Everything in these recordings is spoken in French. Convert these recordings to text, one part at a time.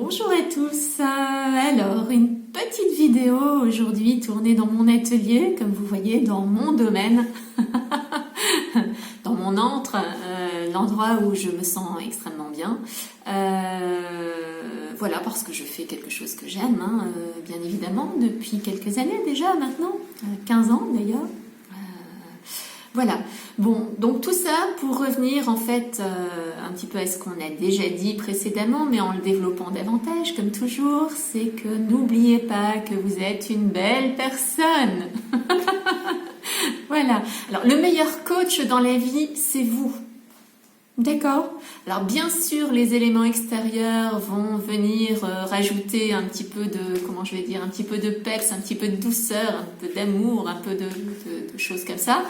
Bonjour à tous, alors une petite vidéo aujourd'hui tournée dans mon atelier, comme vous voyez, dans mon domaine, dans mon antre, l'endroit où je me sens extrêmement bien. Voilà, parce que je fais quelque chose que j'aime, bien évidemment, depuis quelques années déjà maintenant, 15 ans d'ailleurs. Voilà, bon, donc tout ça pour revenir en fait un petit peu à ce qu'on a déjà dit précédemment, mais en le développant davantage, comme toujours, c'est que n'oubliez pas que vous êtes une belle personne. Voilà, alors le meilleur coach dans la vie, c'est vous. D'accord? Alors bien sûr, les éléments extérieurs vont venir rajouter un petit peu de, comment je vais dire, un petit peu de peps, un petit peu de douceur, un peu d'amour, un peu de choses comme ça,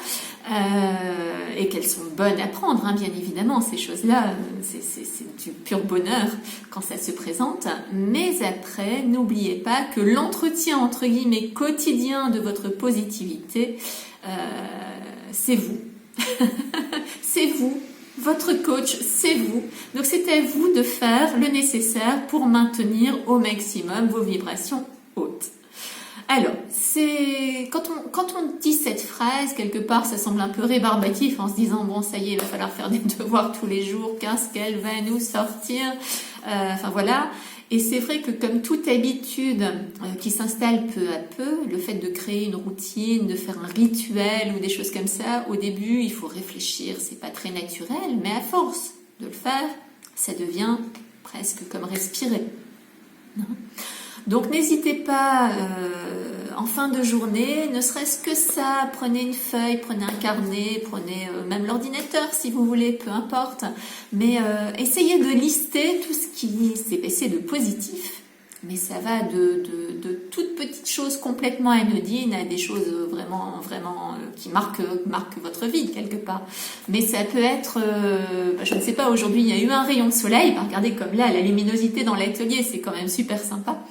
et qu'elles sont bonnes à prendre, bien évidemment, ces choses-là, c'est du pur bonheur quand ça se présente. Mais après, n'oubliez pas que l'entretien, entre guillemets, quotidien de votre positivité, c'est vous. C'est vous. Votre coach, c'est vous. Donc c'est à vous de faire le nécessaire pour maintenir au maximum vos vibrations hautes. Alors, c'est quand on dit cette phrase, quelque part, ça semble un peu rébarbatif en se disant, bon, ça y est, il va falloir faire des devoirs tous les jours, qu'est-ce qu'elle va nous sortir, enfin voilà. Et c'est vrai que comme toute habitude qui s'installe peu à peu, le fait de créer une routine, de faire un rituel ou des choses comme ça, au début, il faut réfléchir, c'est pas très naturel, mais à force de le faire, ça devient presque comme respirer. Donc n'hésitez pas, en fin de journée, ne serait-ce que ça, prenez une feuille, prenez un carnet, prenez même l'ordinateur si vous voulez, peu importe, mais essayez de lister tout ce qui s'est passé de positif, mais ça va de toutes petites choses complètement anodines à des choses vraiment qui marquent votre vie quelque part. Mais ça peut être, je ne sais pas, aujourd'hui il y a eu un rayon de soleil, regardez comme là, la luminosité dans l'atelier, c'est quand même super sympa.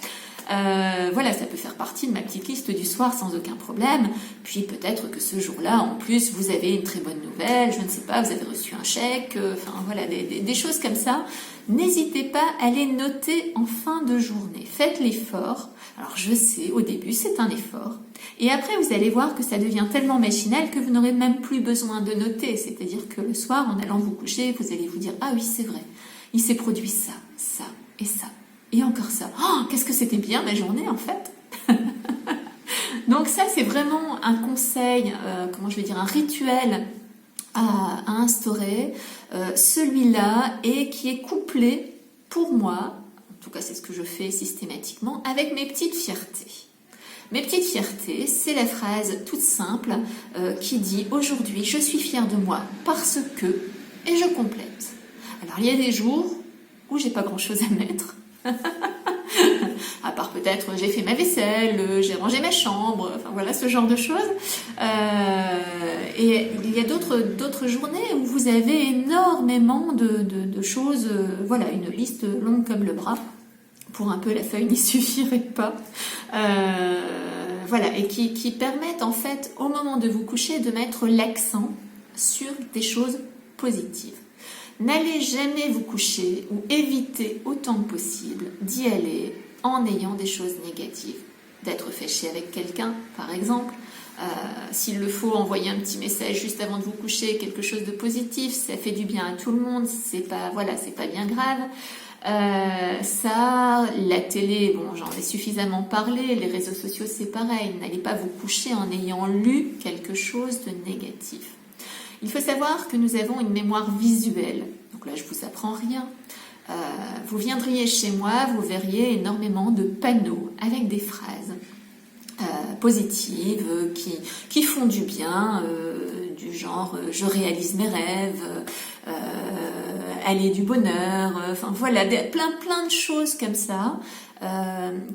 Voilà, ça peut faire partie de ma petite liste du soir sans aucun problème. Puis peut-être que ce jour-là, en plus, vous avez une très bonne nouvelle, je ne sais pas, vous avez reçu un chèque, enfin voilà, des choses comme ça. N'hésitez pas à les noter en fin de journée. Faites l'effort. Alors je sais, au début, c'est un effort. Et après, vous allez voir que ça devient tellement machinal que vous n'aurez même plus besoin de noter. C'est-à-dire que le soir, en allant vous coucher, vous allez vous dire « Ah oui, c'est vrai, il s'est produit ça, ça et ça. » Et encore ça. Oh, qu'est-ce que c'était bien ma journée en fait. Donc ça, c'est vraiment un conseil, un rituel à instaurer. Celui-là, et qui est couplé, pour moi, en tout cas c'est ce que je fais systématiquement, avec mes petites fiertés. Mes petites fiertés, c'est la phrase toute simple qui dit « Aujourd'hui, je suis fière de moi parce que… » et je complète. Alors il y a des jours où j'ai pas grand-chose à mettre. À part peut-être j'ai fait ma vaisselle, j'ai rangé ma chambre, enfin voilà ce genre de choses. Et il y a d'autres journées où vous avez énormément de choses, voilà, une liste longue comme le bras. Pour un peu la feuille n'y suffirait pas. Voilà, et qui permettent en fait au moment de vous coucher de mettre l'accent sur des choses positives. N'allez jamais vous coucher ou évitez autant que possible d'y aller en ayant des choses négatives. D'être fâché avec quelqu'un, par exemple. S'il le faut, envoyer un petit message juste avant de vous coucher, quelque chose de positif, ça fait du bien à tout le monde, c'est pas bien grave. Ça, la télé, bon, j'en ai suffisamment parlé, les réseaux sociaux, c'est pareil. N'allez pas vous coucher en ayant lu quelque chose de négatif. Il faut savoir que nous avons une mémoire visuelle. Donc là, je vous apprends rien. Vous viendriez chez moi, vous verriez énormément de panneaux avec des phrases positives qui font du bien, du genre « je réalise mes rêves », aller du bonheur, enfin voilà, plein de choses comme ça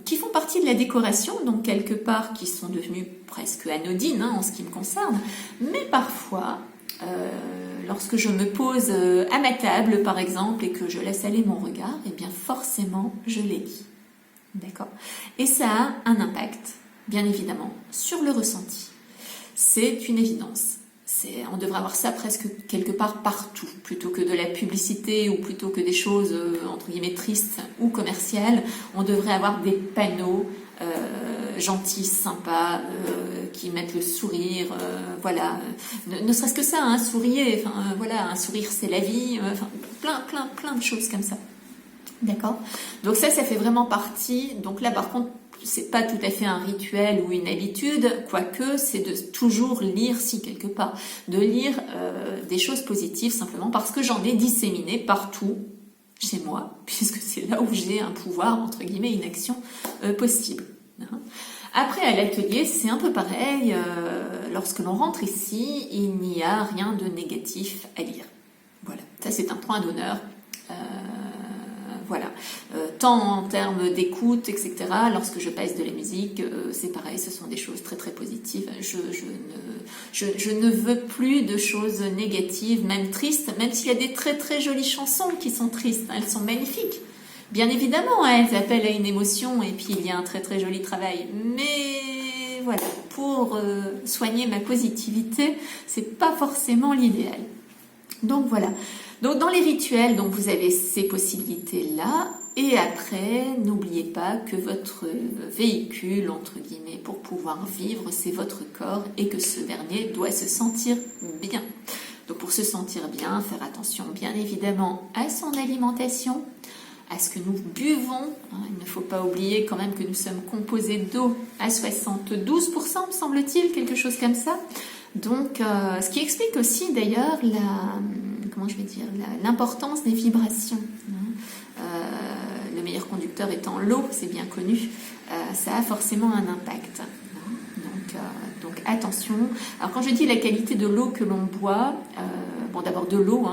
qui font partie de la décoration, donc quelque part qui sont devenues presque anodines en ce qui me concerne, mais parfois… lorsque je me pose à ma table, par exemple, et que je laisse aller mon regard, eh bien forcément, je les lis. D'accord ? Et ça a un impact, bien évidemment, sur le ressenti. C'est une évidence. On devrait avoir ça presque quelque part partout, plutôt que de la publicité ou plutôt que des choses entre guillemets tristes ou commerciales. On devrait avoir des panneaux gentils, sympas, qui mettent le sourire, voilà. Ne serait-ce que ça, hein, souriez, enfin voilà, un sourire c'est la vie, enfin plein de choses comme ça. D'accord? Donc ça fait vraiment partie. Donc là, par contre, c'est pas tout à fait un rituel ou une habitude, quoique c'est de toujours lire, si quelque part, de lire des choses positives simplement parce que j'en ai disséminé partout chez moi, puisque c'est là où j'ai un pouvoir, entre guillemets, une action possible. Après, à l'atelier, c'est un peu pareil. Lorsque l'on rentre ici, il n'y a rien de négatif à lire. Voilà, ça c'est un point d'honneur. Voilà, tant en termes d'écoute, etc. Lorsque je passe de la musique, c'est pareil, ce sont des choses très très positives. Je ne veux plus de choses négatives, même tristes, même s'il y a des très très jolies chansons qui sont tristes, elles sont magnifiques. Bien évidemment, elles appellent à une émotion et puis il y a un très très joli travail. Mais voilà, pour soigner ma positivité, c'est pas forcément l'idéal. Donc voilà. Donc dans les rituels, donc vous avez ces possibilités-là. Et après, n'oubliez pas que votre véhicule, entre guillemets, pour pouvoir vivre, c'est votre corps et que ce dernier doit se sentir bien. Donc pour se sentir bien, faire attention bien évidemment à son alimentation, à ce que nous buvons. Il ne faut pas oublier quand même que nous sommes composés d'eau à 72%, me semble-t-il, quelque chose comme ça. Donc, ce qui explique aussi d'ailleurs l'importance des vibrations. Le meilleur conducteur étant l'eau, c'est bien connu, ça a forcément un impact. Donc attention. Alors quand je dis la qualité de l'eau que l'on boit, bon d'abord de l'eau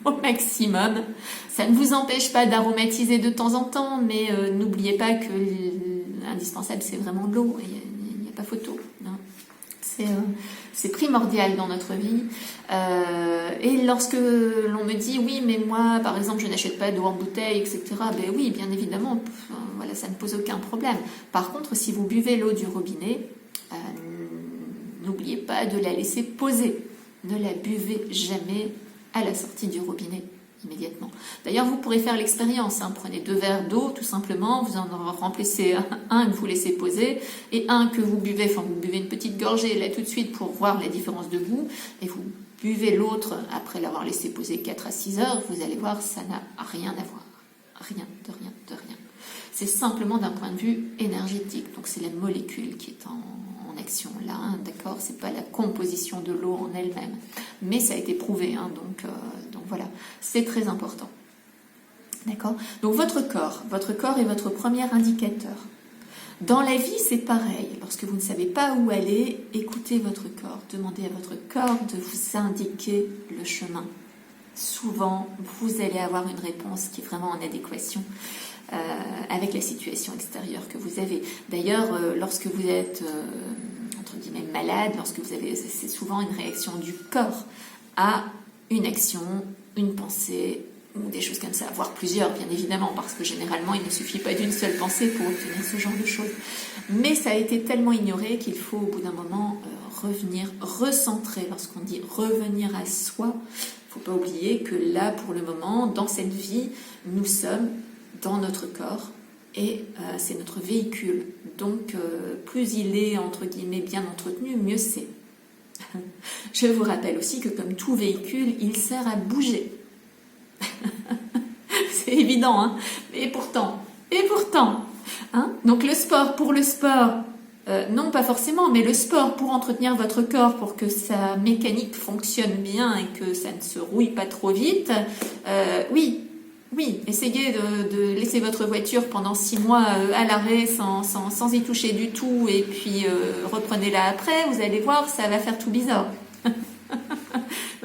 au maximum, ça ne vous empêche pas d'aromatiser de temps en temps, mais n'oubliez pas que l'indispensable c'est vraiment l'eau, il n'y a pas photo. C'est primordial dans notre vie. Et lorsque l'on me dit oui, mais moi, par exemple, je n'achète pas d'eau en bouteille, etc. Ben oui, bien évidemment, voilà, ça ne pose aucun problème. Par contre, si vous buvez l'eau du robinet, n'oubliez pas de la laisser poser. Ne la buvez jamais à la sortie du robinet immédiatement. D'ailleurs, vous pourrez faire l'expérience. Prenez 2 verres d'eau, tout simplement. Vous en remplissez un que vous laissez poser et un que vous buvez. Enfin, vous buvez une petite gorgée là tout de suite pour voir la différence de goût. Et vous buvez l'autre après l'avoir laissé poser 4 à 6 heures. Vous allez voir, ça n'a rien à voir. Rien, de rien, de rien. C'est simplement d'un point de vue énergétique. Donc, c'est la molécule qui est en action là, d'accord, c'est pas la composition de l'eau en elle-même, mais ça a été prouvé, donc voilà, c'est très important, d'accord. Donc votre corps est votre premier indicateur. Dans la vie, c'est pareil. Lorsque vous ne savez pas où aller, écoutez votre corps, demandez à votre corps de vous indiquer le chemin. Souvent, vous allez avoir une réponse qui est vraiment en adéquation avec la situation extérieure que vous avez. D'ailleurs, lorsque vous êtes entre guillemets malade, lorsque vous avez, c'est souvent une réaction du corps à une action, une pensée ou des choses comme ça, voire plusieurs bien évidemment, parce que généralement il ne suffit pas d'une seule pensée pour obtenir ce genre de choses. Mais ça a été tellement ignoré qu'il faut au bout d'un moment revenir, recentrer. Lorsqu'on dit revenir à soi, il ne faut pas oublier que là pour le moment, dans cette vie, nous sommes dans notre corps et c'est notre véhicule. Donc plus il est entre guillemets bien entretenu, mieux c'est. Je vous rappelle aussi que comme tout véhicule, il sert à bouger. C'est évident, et pourtant, donc le sport pour le sport, non pas forcément, mais le sport pour entretenir votre corps, pour que sa mécanique fonctionne bien et que ça ne se rouille pas trop vite, oui, essayez de laisser votre voiture pendant 6 mois à l'arrêt sans y toucher du tout et puis reprenez-la après, vous allez voir, ça va faire tout bizarre.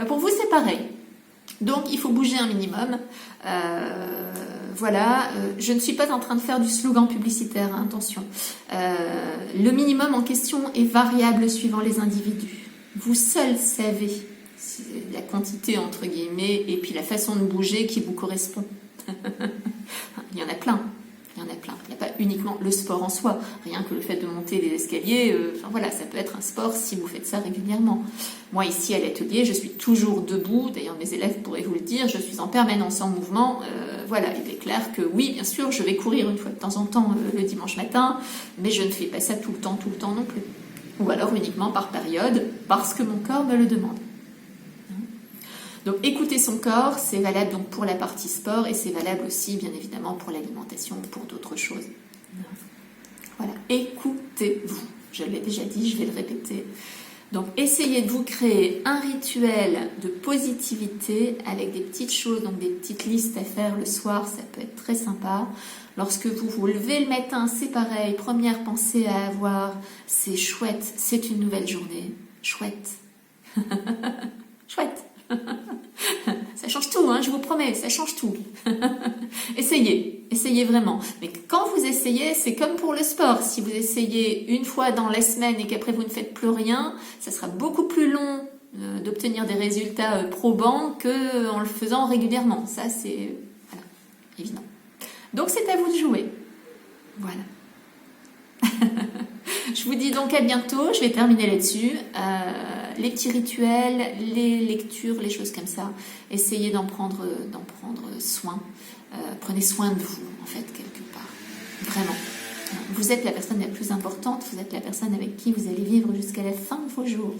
Pour vous, c'est pareil. Donc, il faut bouger un minimum. Voilà, je ne suis pas en train de faire du slogan publicitaire, attention. Le minimum en question est variable suivant les individus. Vous seul savez la quantité, entre guillemets, et puis la façon de bouger qui vous correspond. Il y en a plein. Il y en a plein. Il n'y a pas uniquement le sport en soi. Rien que le fait de monter des escaliers, enfin voilà, ça peut être un sport si vous faites ça régulièrement. Moi, ici à l'atelier, je suis toujours debout. D'ailleurs, mes élèves pourraient vous le dire, je suis en permanence en mouvement. Voilà, il est clair que oui, bien sûr, je vais courir une fois de temps en temps le dimanche matin, mais je ne fais pas ça tout le temps non plus. Ou alors uniquement par période, parce que mon corps me le demande. Donc écouter son corps, c'est valable donc pour la partie sport et c'est valable aussi bien évidemment pour l'alimentation ou pour d'autres choses. Voilà, écoutez-vous. Je l'ai déjà dit, je vais le répéter. Donc essayez de vous créer un rituel de positivité avec des petites choses, donc des petites listes à faire le soir, ça peut être très sympa. Lorsque vous vous levez le matin, c'est pareil, première pensée à avoir, c'est chouette, c'est une nouvelle journée, chouette. Chouette. Ça change tout, hein, je vous promets, ça change tout. Essayez vraiment. Mais quand vous essayez, c'est comme pour le sport. Si vous essayez une fois dans la semaine et qu'après vous ne faites plus rien, ça sera beaucoup plus long d'obtenir des résultats probants qu'en le faisant régulièrement. Ça, c'est voilà, évident. Donc, c'est à vous de jouer. Voilà. Je vous dis donc à bientôt, je vais terminer là-dessus. Les petits rituels, les lectures, les choses comme ça, essayez d'en prendre soin. Prenez soin de vous, en fait, quelque part. Vraiment. Vous êtes la personne la plus importante, vous êtes la personne avec qui vous allez vivre jusqu'à la fin de vos jours.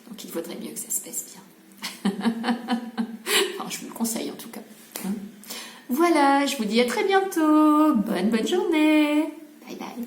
Donc il vaudrait mieux que ça se passe bien. Enfin, je vous le conseille en tout cas. Voilà, je vous dis à très bientôt. Bonne journée. Bye bye.